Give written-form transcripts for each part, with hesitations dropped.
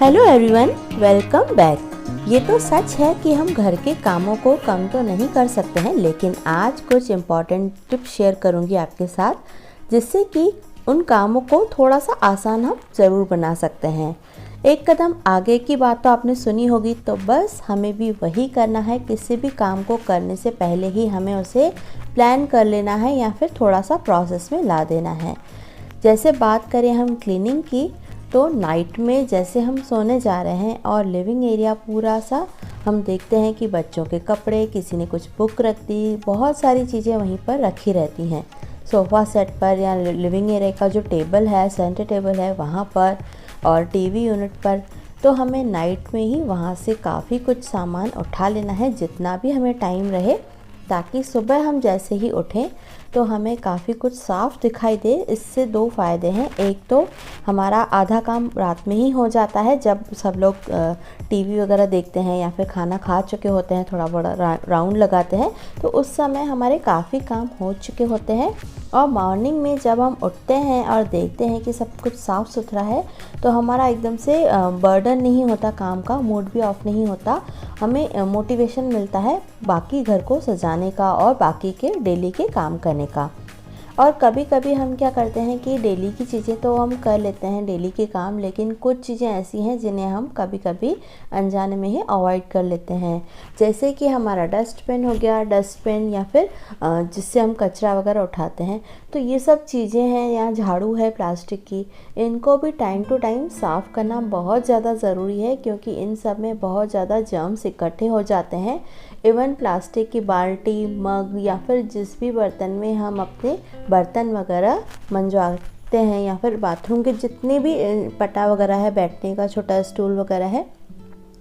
Hello everyone, welcome back. ये तो सच है कि हम घर के कामों को कम तो नहीं कर सकते हैं, लेकिन आज कुछ इम्पॉर्टेंट टिप्स शेयर करूंगी आपके साथ, जिससे कि उन कामों को थोड़ा सा आसान हम ज़रूर बना सकते हैं। एक कदम आगे की बात तो आपने सुनी होगी, तो बस हमें भी वही करना है। किसी भी काम को करने से पहले ही हमें उसे प्लान कर लेना है या फिर थोड़ा सा प्रोसेस में ला देना है। जैसे बात करें हम क्लीनिंग की, तो नाइट में जैसे हम सोने जा रहे हैं और लिविंग एरिया पूरा सा हम देखते हैं कि बच्चों के कपड़े, किसी ने कुछ बुक रख दी, बहुत सारी चीज़ें वहीं पर रखी रहती हैं सोफ़ा सेट पर या लिविंग एरिया का जो टेबल है, सेंटर टेबल है वहाँ पर, और टीवी यूनिट पर। तो हमें नाइट में ही वहाँ से काफ़ी कुछ सामान उठा लेना है, जितना भी हमें टाइम रहे, ताकि सुबह हम जैसे ही उठें तो हमें काफ़ी कुछ साफ़ दिखाई दे। इससे दो फ़ायदे हैं। एक तो हमारा आधा काम रात में ही हो जाता है, जब सब लोग टीवी वगैरह देखते हैं या फिर खाना खा चुके होते हैं, थोड़ा बड़ा राउंड लगाते हैं, तो उस समय हमारे काफ़ी काम हो चुके होते हैं। और मॉर्निंग में जब हम उठते हैं और देखते हैं कि सब कुछ साफ़ सुथरा है, तो हमारा एकदम से बर्डन नहीं होता काम का, मूड भी ऑफ नहीं होता। हमें मोटिवेशन मिलता है बाकी घर को सजाने का और बाकी के डेली के काम करने का। और कभी कभी हम क्या करते हैं कि डेली की चीज़ें तो हम कर लेते हैं, डेली के काम, लेकिन कुछ चीज़ें ऐसी हैं जिन्हें हम कभी कभी अनजाने में ही अवॉइड कर लेते हैं। जैसे कि हमारा डस्टबिन हो गया, डस्टबिन या फिर जिससे हम कचरा वगैरह उठाते हैं, तो ये सब चीज़ें हैं, या झाड़ू है प्लास्टिक की, इनको भी टाइम टू टाइम साफ़ करना बहुत ज़्यादा ज़रूरी है, क्योंकि इन सब में बहुत ज़्यादा जर्म्स इकट्ठे हो जाते हैं। इवन प्लास्टिक की बाल्टी, मग या फिर जिस भी बर्तन में हम अपने बर्तन वगैरह मंजवाते हैं, या फिर बाथरूम के जितने भी पटा वगैरह है, बैठने का छोटा स्टूल वगैरह है,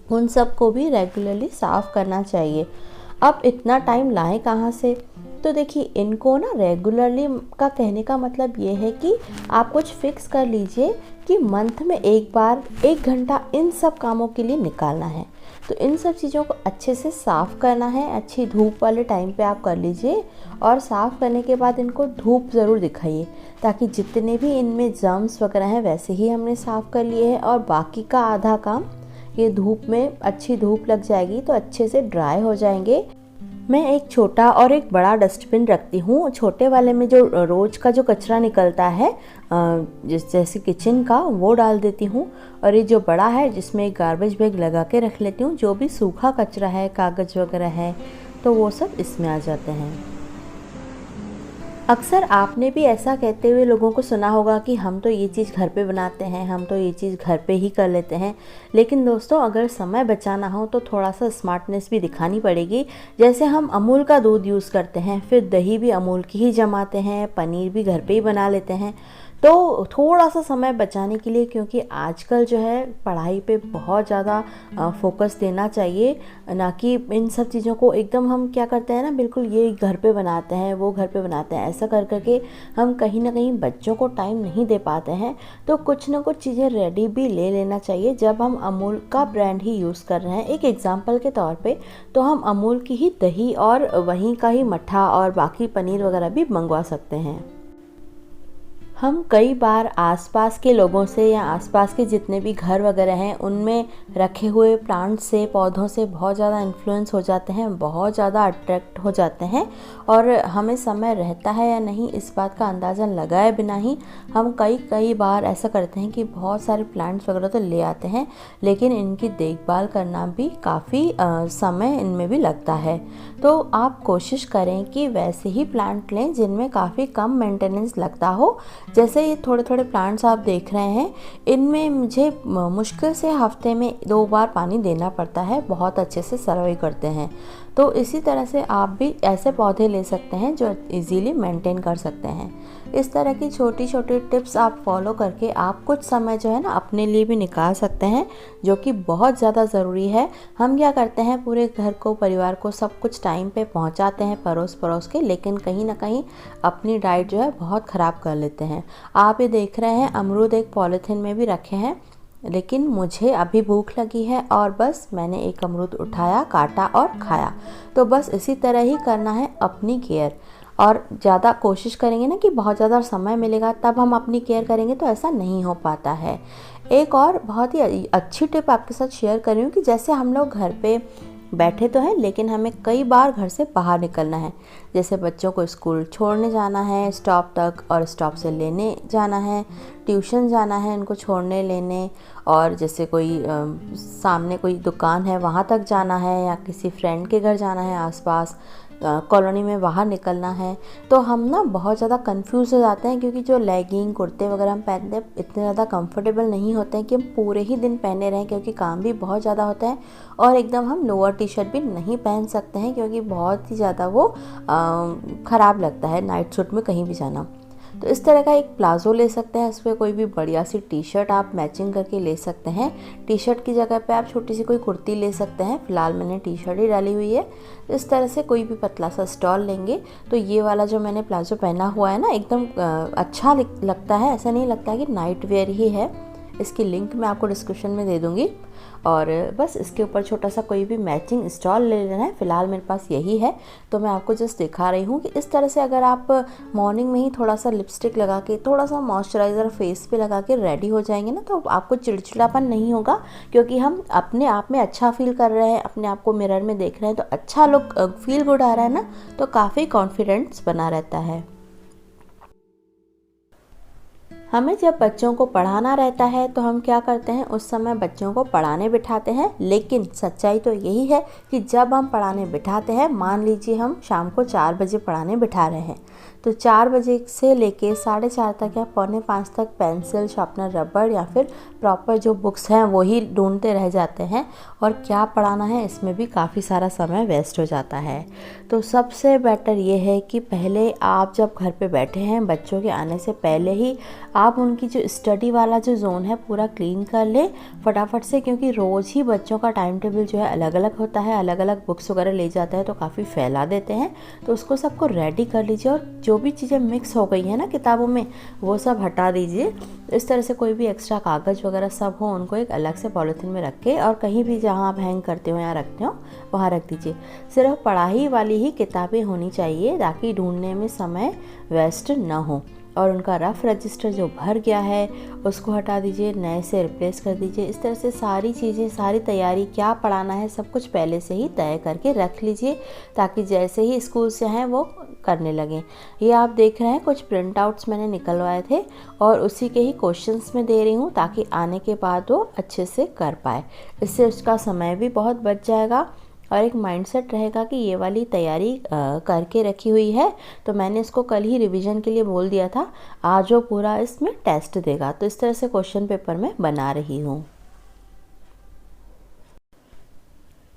उन सब को भी रेगुलरली साफ़ करना चाहिए। अब इतना टाइम लाएं कहाँ से? तो देखिए, इनको ना रेगुलरली का कहने का मतलब ये है कि आप कुछ फिक्स कर लीजिए कि मंथ में एक बार 1 घंटा इन सब कामों के लिए निकालना है। तो इन सब चीज़ों को अच्छे से साफ़ करना है। अच्छी धूप वाले टाइम पे आप कर लीजिए, और साफ़ करने के बाद इनको धूप ज़रूर दिखाइए, ताकि जितने भी इनमें जर्म्स वगैरह हैं वैसे ही हमने साफ़ कर लिए हैं, और बाकी का आधा काम ये धूप में, अच्छी धूप लग जाएगी तो अच्छे से ड्राई हो जाएंगे। मैं एक छोटा और एक बड़ा डस्टबिन रखती हूँ। छोटे वाले में जो रोज़ का जो कचरा निकलता है, जैसे किचन का, वो डाल देती हूँ, और ये जो बड़ा है जिसमें एक गार्बेज बैग लगा के रख लेती हूँ। जो भी सूखा कचरा है, कागज़ वगैरह है, तो वो सब इसमें आ जाते हैं। अक्सर आपने भी ऐसा कहते हुए लोगों को सुना होगा कि हम तो ये चीज़ घर पे बनाते हैं, हम तो ये चीज़ घर पे ही कर लेते हैं। लेकिन दोस्तों, अगर समय बचाना हो तो थोड़ा सा स्मार्टनेस भी दिखानी पड़ेगी। जैसे हम अमूल का दूध यूज़ करते हैं, फिर दही भी अमूल की ही जमाते हैं, पनीर भी घर पे ही बना लेते हैं। तो थोड़ा सा समय बचाने के लिए, क्योंकि आजकल जो है पढ़ाई पे बहुत ज़्यादा फोकस देना चाहिए, ना कि इन सब चीज़ों को एकदम हम क्या करते हैं ना, बिल्कुल ये घर पे बनाते हैं, वो घर पे बनाते हैं, ऐसा कर करके हम कहीं ना कहीं बच्चों को टाइम नहीं दे पाते हैं। तो कुछ ना कुछ चीज़ें रेडी भी ले लेना चाहिए जब हम अमूल का ब्रांड ही यूज़ कर रहे हैं। एक एग्जाम्पल के तौर पे तो हम अमूल की ही दही और वहीं का ही मट्ठा और बाकी पनीर वगैरह भी मंगवा सकते हैं। हम कई बार आसपास के लोगों से या आसपास के जितने भी घर वगैरह हैं, उनमें रखे हुए प्लांट से, पौधों से बहुत ज़्यादा इन्फ्लुएंस हो जाते हैं, बहुत ज़्यादा अट्रैक्ट हो जाते हैं, और हमें समय रहता है या नहीं इस बात का अंदाज़ा लगाए बिना ही हम कई बार ऐसा करते हैं कि बहुत सारे प्लांट्स वगैरह तो ले आते हैं, लेकिन इनकी देखभाल करना भी काफ़ी समय इनमें भी लगता है। तो आप कोशिश करें कि वैसे ही प्लांट लें जिनमें काफ़ी कम मेंटेनेंस लगता हो। जैसे ये थोड़े थोड़े प्लांट्स आप देख रहे हैं, इनमें मुझे मुश्किल से हफ्ते में 2 बार पानी देना पड़ता है, बहुत अच्छे से सर्वाइव करते हैं। तो इसी तरह से आप भी ऐसे पौधे ले सकते हैं जो इजीली मेंटेन कर सकते हैं। इस तरह की छोटी छोटी टिप्स आप फॉलो करके आप कुछ समय जो है ना अपने लिए भी निकाल सकते हैं, जो कि बहुत ज़्यादा ज़रूरी है। हम क्या करते हैं, पूरे घर को, परिवार को सब कुछ टाइम पे पहुंचाते हैं परोस परोस के, लेकिन कहीं ना कहीं अपनी डाइट जो है बहुत ख़राब कर लेते हैं। आप ये देख रहे हैं, अमरूद एक पॉलीथीन में भी रखे हैं, लेकिन मुझे अभी भूख लगी है और बस मैंने एक अमरूद उठाया, काटा और खाया। तो बस इसी तरह ही करना है अपनी केयर। और ज़्यादा कोशिश करेंगे ना कि बहुत ज़्यादा समय मिलेगा तब हम अपनी केयर करेंगे, तो ऐसा नहीं हो पाता है। एक और बहुत ही अच्छी टिप आपके साथ शेयर कर रही हूँ कि जैसे हम लोग घर पे बैठे तो हैं लेकिन हमें कई बार घर से बाहर निकलना है। जैसे बच्चों को स्कूल छोड़ने जाना है स्टॉप तक, और स्टॉप से लेने जाना है, ट्यूशन जाना है इनको छोड़ने लेने, और जैसे कोई सामने कोई दुकान है वहाँ तक जाना है, या किसी फ्रेंड के घर जाना है आसपास कॉलोनी में बाहर निकलना है, तो हम ना बहुत ज़्यादा कंफ्यूज हो जाते हैं, क्योंकि जो लेगिंग कुर्ते वगैरह हम पहनते हैं इतने ज़्यादा कंफर्टेबल नहीं होते हैं कि हम पूरे ही दिन पहने रहें, क्योंकि काम भी बहुत ज़्यादा होता है। और एकदम हम लोअर टी शर्ट भी नहीं पहन सकते हैं, क्योंकि बहुत ही ज़्यादा वो ख़राब लगता है नाइट सूट में कहीं भी जाना। तो इस तरह का एक प्लाज़ो ले सकते हैं, इस पर कोई भी बढ़िया सी टी शर्ट आप मैचिंग करके ले सकते हैं। टी शर्ट की जगह पे आप छोटी सी कोई कुर्ती ले सकते हैं, फ़िलहाल मैंने टी शर्ट ही डाली हुई है। इस तरह से कोई भी पतला सा स्टॉल लेंगे तो ये वाला जो मैंने प्लाज़ो पहना हुआ है ना एकदम अच्छा लगता है, ऐसा नहीं लगता है कि नाइट वेयर ही है। इसकी लिंक मैं आपको डिस्क्रिप्शन में दे दूँगी, और बस इसके ऊपर छोटा सा कोई भी मैचिंग स्टॉल ले लेना है। फ़िलहाल मेरे पास यही है, तो मैं आपको जस्ट दिखा रही हूँ कि इस तरह से अगर आप मॉर्निंग में ही थोड़ा सा लिपस्टिक लगा के, थोड़ा सा मॉइस्चराइज़र फेस पे लगा के रेडी हो जाएंगे ना, तो आपको चिड़चिड़ापन नहीं होगा, क्योंकि हम अपने आप में अच्छा फील कर रहे हैं, अपने आप को मिरर में देख रहे हैं, तो अच्छा लुक फील गुड आ रहा है ना, तो काफ़ी कॉन्फिडेंस बना रहता है। हमें जब बच्चों को पढ़ाना रहता है तो हम क्या करते हैं, उस समय बच्चों को पढ़ाने बिठाते हैं। लेकिन सच्चाई तो यही है कि जब हम पढ़ाने बिठाते हैं, मान लीजिए हम शाम को 4 बजे पढ़ाने बिठा रहे हैं, तो 4 बजे से लेके 4:30 तक या 4:45 तक पेंसिल, शार्पनर, रबड़ या फिर प्रॉपर जो बुक्स हैं वही ढूंढते रह जाते हैं, और क्या पढ़ाना है इसमें भी काफ़ी सारा समय वेस्ट हो जाता है। तो सबसे बेटर ये है कि पहले आप जब घर पे बैठे हैं, बच्चों के आने से पहले ही आप उनकी जो स्टडी वाला जो जोन है पूरा क्लीन कर लें फटाफट से, क्योंकि रोज़ ही बच्चों का टाइम टेबल जो है अलग अलग होता है, अलग अलग बुक्स वगैरह ले जाते हैं तो काफ़ी फैला देते हैं। तो उसको सबको रेडी कर लीजिए, और जो भी चीज़ें मिक्स हो गई हैं ना किताबों में वो सब हटा दीजिए। इस तरह से कोई भी एक्स्ट्रा कागज़ वगैरह सब हो उनको एक अलग से पॉलीथीन में रख के, और कहीं भी जहाँ आप हैंग करते हो या रखते हो वहाँ रख दीजिए। सिर्फ पढ़ाई वाली ही किताबें होनी चाहिए, ताकि ढूंढने में समय वेस्ट ना हो। और उनका रफ़ रजिस्टर जो भर गया है उसको हटा दीजिए, नए से रिप्लेस कर दीजिए। इस तरह से सारी चीज़ें, सारी तैयारी, क्या पढ़ाना है सब कुछ पहले से ही तय करके रख लीजिए, ताकि जैसे ही स्कूल से हैं वो करने लगें। ये आप देख रहे हैं कुछ प्रिंट आउट्स मैंने निकलवाए थे, और उसी के ही क्वेश्चंस में दे रही हूँ, ताकि आने के बाद वो अच्छे से कर पाए। इससे उसका समय भी बहुत बच जाएगा, और एक माइंडसेट रहेगा कि ये वाली तैयारी करके रखी हुई है, तो मैंने इसको कल ही रिवीजन के लिए बोल दिया था, आज वो पूरा इसमें टेस्ट देगा। तो इस तरह से क्वेश्चन पेपर में बना रही हूँ।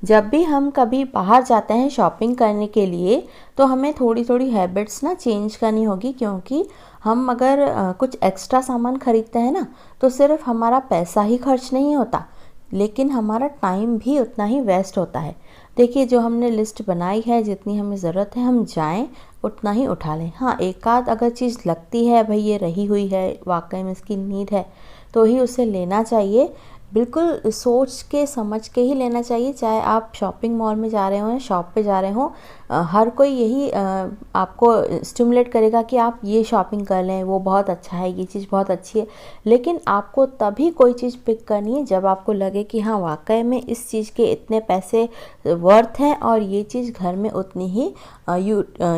जब भी हम कभी बाहर जाते हैं शॉपिंग करने के लिए, तो हमें थोड़ी थोड़ी हैबिट्स ना चेंज करनी होगी, क्योंकि हम अगर कुछ एक्स्ट्रा सामान खरीदते हैं ना, तो सिर्फ हमारा पैसा ही खर्च नहीं होता, लेकिन हमारा टाइम भी उतना ही वेस्ट होता है। देखिए, जो हमने लिस्ट बनाई है, जितनी हमें ज़रूरत है हम जाएं उतना ही उठा लें। हाँ, एक आध अगर चीज़ लगती है भाई ये रही हुई है, वाकई में इसकी नीड है, तो ही उसे लेना चाहिए। बिल्कुल सोच के समझ के ही लेना चाहिए, चाहे आप शॉपिंग मॉल में जा रहे हो या शॉप पे जा रहे हो। हर कोई यही आपको स्टिमुलेट करेगा कि आप ये शॉपिंग कर लें, वो बहुत अच्छा है, ये चीज़ बहुत अच्छी है। लेकिन आपको तभी कोई चीज़ पिक करनी है जब आपको लगे कि हाँ वाकई में इस चीज़ के इतने पैसे वर्थ हैं, और ये चीज़ घर में उतनी ही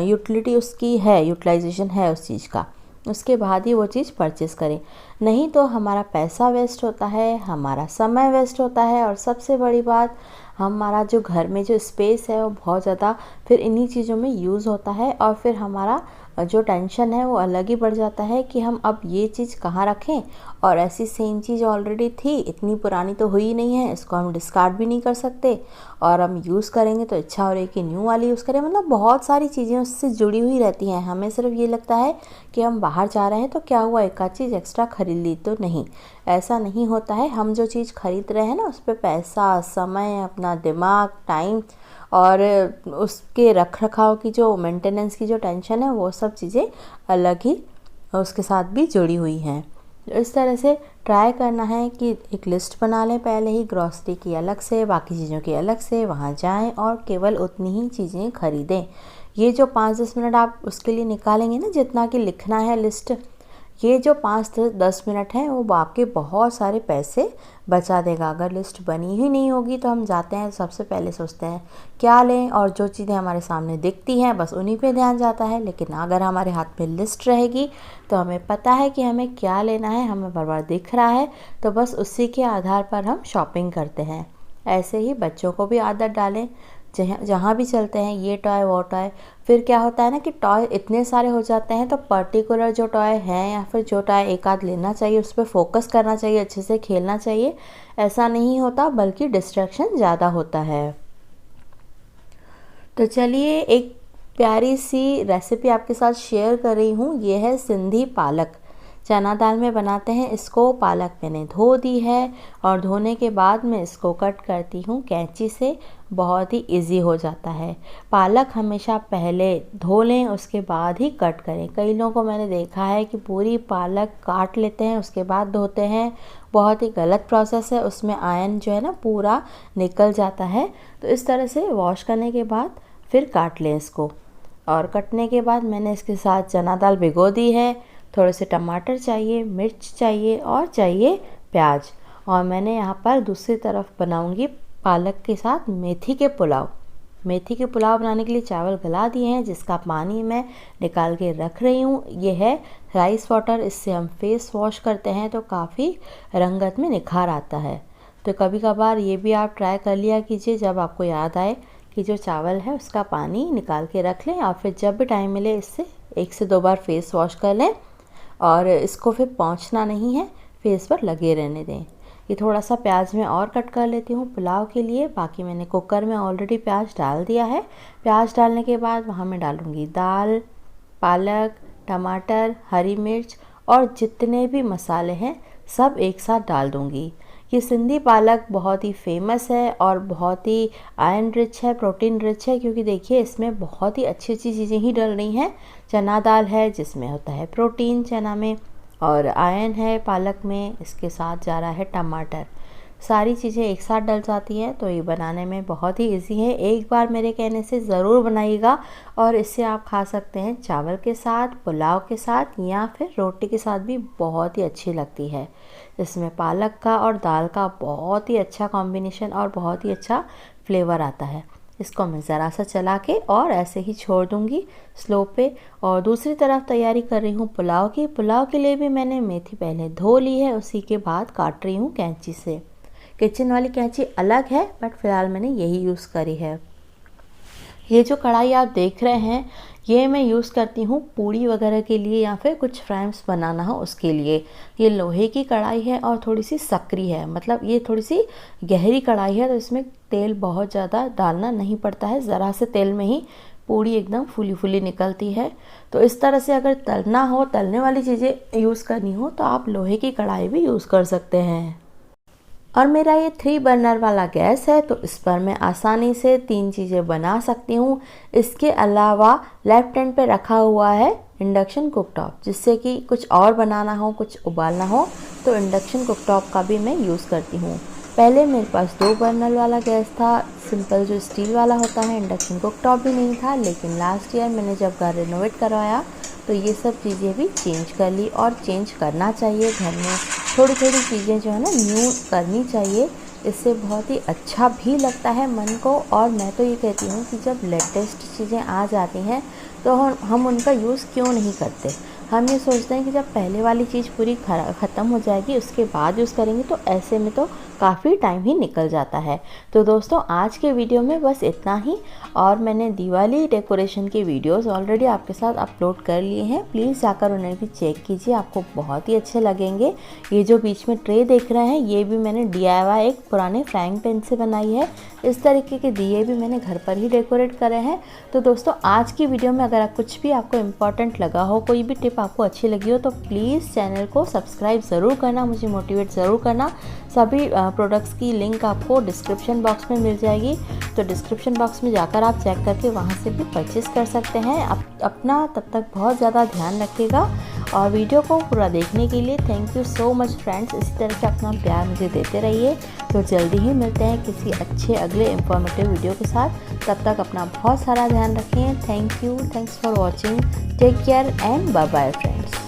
यूटिलिटी उसकी है, यूटिलाइजेशन है उस चीज़ का। उसके बाद ही वो चीज़ परचेस करें, नहीं तो हमारा पैसा वेस्ट होता है, हमारा समय वेस्ट होता है, और सबसे बड़ी बात, हमारा जो घर में जो स्पेस है वो बहुत ज़्यादा फिर इन्हीं चीज़ों में यूज़ होता है, और फिर हमारा जो टेंशन है वो अलग ही बढ़ जाता है कि हम अब ये चीज़ कहाँ रखें, और ऐसी सेम चीज़ ऑलरेडी थी, इतनी पुरानी तो हुई नहीं है, इसको हम डिस्कार्ड भी नहीं कर सकते, और हम यूज़ करेंगे तो इच्छा हो रही है कि न्यू वाली यूज़ करें। मतलब बहुत सारी चीज़ें उससे जुड़ी हुई रहती हैं। हमें सिर्फ ये लगता है कि हम बाहर जा रहे हैं तो क्या हुआ, एक आध चीज़ एक्स्ट्रा खरीद ली, तो नहीं, ऐसा नहीं होता है। हम जो चीज़ खरीद रहे हैं ना, उस पर पैसा, समय, अपना दिमाग, टाइम, और उसके रख रखाव की जो मेंटेनेंस की जो टेंशन है, वो सब चीज़ें अलग ही उसके साथ भी जुड़ी हुई हैं। इस तरह से ट्राई करना है कि एक लिस्ट बना लें पहले ही, ग्रॉसरी की अलग से, बाकी चीज़ों की अलग से, वहाँ जाएं और केवल उतनी ही चीज़ें खरीदें। ये जो 5-10 मिनट आप उसके लिए निकालेंगे ना, जितना कि लिखना है लिस्ट, ये जो 5-10 मिनट हैं वो आपके बहुत सारे पैसे बचा देगा। अगर लिस्ट बनी ही नहीं होगी तो हम जाते हैं सबसे पहले सोचते हैं क्या लें, और जो चीज़ें हमारे सामने दिखती हैं बस उन्हीं पे ध्यान जाता है। लेकिन अगर हमारे हाथ में लिस्ट रहेगी तो हमें पता है कि हमें क्या लेना है, हमें बार बार दिख रहा है, तो बस उसी के आधार पर हम शॉपिंग करते हैं। ऐसे ही बच्चों को भी आदत डालें, जहाँ भी चलते हैं ये टॉय वो टॉय। फिर क्या होता है ना कि टॉय इतने सारे हो जाते हैं तो पर्टिकुलर जो टॉय है या फिर जो टॉय एक आध लेना चाहिए उस पर फोकस करना चाहिए, अच्छे से खेलना चाहिए, ऐसा नहीं होता, बल्कि डिस्ट्रैक्शन ज़्यादा होता है। तो चलिए एक प्यारी सी रेसिपी आपके साथ शेयर कर रही हूँ। ये है सिंधी पालक, चना दाल में बनाते हैं इसको। पालक मैंने धो दी है और धोने के बाद मैं इसको कट करती हूँ कैंची से, बहुत ही इजी हो जाता है। पालक हमेशा पहले धो लें उसके बाद ही कट करें। कई लोगों को मैंने देखा है कि पूरी पालक काट लेते हैं उसके बाद धोते हैं, बहुत ही गलत प्रोसेस है, उसमें आयरन जो है ना पूरा निकल जाता है। तो इस तरह से वॉश करने के बाद फिर काट लें इसको। और कटने के बाद मैंने इसके साथ चना दाल भिगो दी है, थोड़े से टमाटर चाहिए, मिर्च चाहिए और चाहिए प्याज। और मैंने यहाँ पर दूसरी तरफ बनाऊंगी पालक के साथ मेथी के पुलाव। मेथी के पुलाव बनाने के लिए चावल गला दिए हैं, जिसका पानी मैं निकाल के रख रही हूँ। ये है राइस वाटर, इससे हम फेस वॉश करते हैं तो काफ़ी रंगत में निखार आता है। तो कभी कभार ये भी आप ट्राई कर लिया कीजिए, जब आपको याद आए कि जो चावल है उसका पानी निकाल के रख लें, और फिर जब भी टाइम मिले इससे 1 से 2 बार फेस वॉश कर लें। और इसको फिर पोंछना नहीं है, फेस पर लगे रहने दें। ये थोड़ा सा प्याज मैं और कट कर लेती हूँ पुलाव के लिए। बाकी मैंने कुकर में ऑलरेडी प्याज डाल दिया है। प्याज डालने के बाद वहाँ मैं डालूँगी दाल, पालक, टमाटर, हरी मिर्च और जितने भी मसाले हैं सब एक साथ डाल दूँगी। ये सिंधी पालक बहुत ही फेमस है और बहुत ही आयरन रिच है, प्रोटीन रिच है, क्योंकि देखिए इसमें बहुत ही अच्छी अच्छी चीज़ें ही डल रही हैं। चना दाल है जिसमें होता है प्रोटीन चना में, और आयरन है पालक में, इसके साथ जा रहा है टमाटर। सारी चीज़ें एक साथ डल जाती हैं तो ये बनाने में बहुत ही इजी है। एक बार मेरे कहने से ज़रूर बनाइएगा, और इससे आप खा सकते हैं चावल के साथ, पुलाव के साथ या फिर रोटी के साथ भी बहुत ही अच्छी लगती है। इसमें पालक का और दाल का बहुत ही अच्छा कॉम्बिनेशन और बहुत ही अच्छा फ्लेवर आता है। इसको मैं ज़रा सा चला के और ऐसे ही छोड़ दूँगी स्लो पे। और दूसरी तरफ तैयारी कर रही हूँ पुलाव की। पुलाव के लिए भी मैंने मेथी पहले धो ली है, उसी के बाद काट रही हूँ कैंची से। किचन वाली कैंची अलग है, बट फ़िलहाल मैंने यही यूज़ करी है। ये जो कढ़ाई आप देख रहे हैं ये मैं यूज़ करती हूँ पूड़ी वगैरह के लिए या फिर कुछ फ्राइम्स बनाना हो उसके लिए। ये लोहे की कढ़ाई है और थोड़ी सी सकरी है, मतलब ये थोड़ी सी गहरी कढ़ाई है, तो इसमें तेल बहुत ज़्यादा डालना नहीं पड़ता है। ज़रा से तेल में ही पूड़ी एकदम फूली फूली निकलती है। तो इस तरह से अगर तलना हो, तलने वाली चीज़ें यूज़ करनी हो, तो आप लोहे की कढ़ाई भी यूज़ कर सकते हैं। और मेरा ये 3 बर्नर वाला गैस है, तो इस पर मैं आसानी से 3 चीज़ें बना सकती हूँ। इसके अलावा लेफ्ट हैंड पे रखा हुआ है इंडक्शन कुकटॉप, जिससे कि कुछ और बनाना हो, कुछ उबालना हो, तो इंडक्शन कुकटॉप का भी मैं यूज़ करती हूँ। पहले मेरे पास 2 बर्नर वाला गैस था, सिंपल जो स्टील वाला होता है, इंडक्शन कुकटॉप भी नहीं था। लेकिन लास्ट ईयर मैंने जब घर रिनोवेट करवाया तो ये सब चीज़ें भी चेंज कर ली, और चेंज करना चाहिए। घर में थोड़ी थोड़ी चीज़ें जो है ना न्यू करनी चाहिए, इससे बहुत ही अच्छा भी लगता है मन को। और मैं तो ये कहती हूँ कि जब लेटेस्ट चीज़ें आ जाती हैं तो हम उनका यूज़ क्यों नहीं करते। हम ये सोचते हैं कि जब पहले वाली चीज़ पूरी ख़त्म हो जाएगी उसके बाद यूज़ करेंगे, तो ऐसे में तो काफ़ी टाइम ही निकल जाता है। तो दोस्तों आज के वीडियो में बस इतना ही। और मैंने दिवाली डेकोरेशन के वीडियोस ऑलरेडी आपके साथ अपलोड कर लिए हैं, प्लीज़ जाकर उन्हें भी चेक कीजिए, आपको बहुत ही अच्छे लगेंगे। ये जो बीच में ट्रे देख रहे हैं ये भी मैंने DIY एक पुराने फ्राइंग पैन से बनाई है। इस तरीके के दिए भी मैंने घर पर ही डेकोरेट करे हैं। तो दोस्तों आज की वीडियो में अगर कुछ भी आपको इम्पॉर्टेंट लगा हो, कोई भी टिप आपको अच्छी लगी हो, तो प्लीज़ चैनल को सब्सक्राइब ज़रूर करना, मुझे मोटिवेट ज़रूर करना। सभी प्रोडक्ट्स की लिंक आपको डिस्क्रिप्शन बॉक्स में मिल जाएगी, तो डिस्क्रिप्शन बॉक्स में जाकर आप चेक करके वहाँ से भी परचेज़ कर सकते हैं। अपना तब तक बहुत ज़्यादा ध्यान रखिएगा और वीडियो को पूरा देखने के लिए thank you so much friends. इसी तरह से अपना प्यार मुझे देते रहिए। तो जल्दी ही मिलते हैं किसी अच्छे अगले इंफॉर्मेटिव वीडियो के साथ। तब तक अपना बहुत सारा ध्यान रखें। Thank you, thanks for watching, take care and bye bye friends.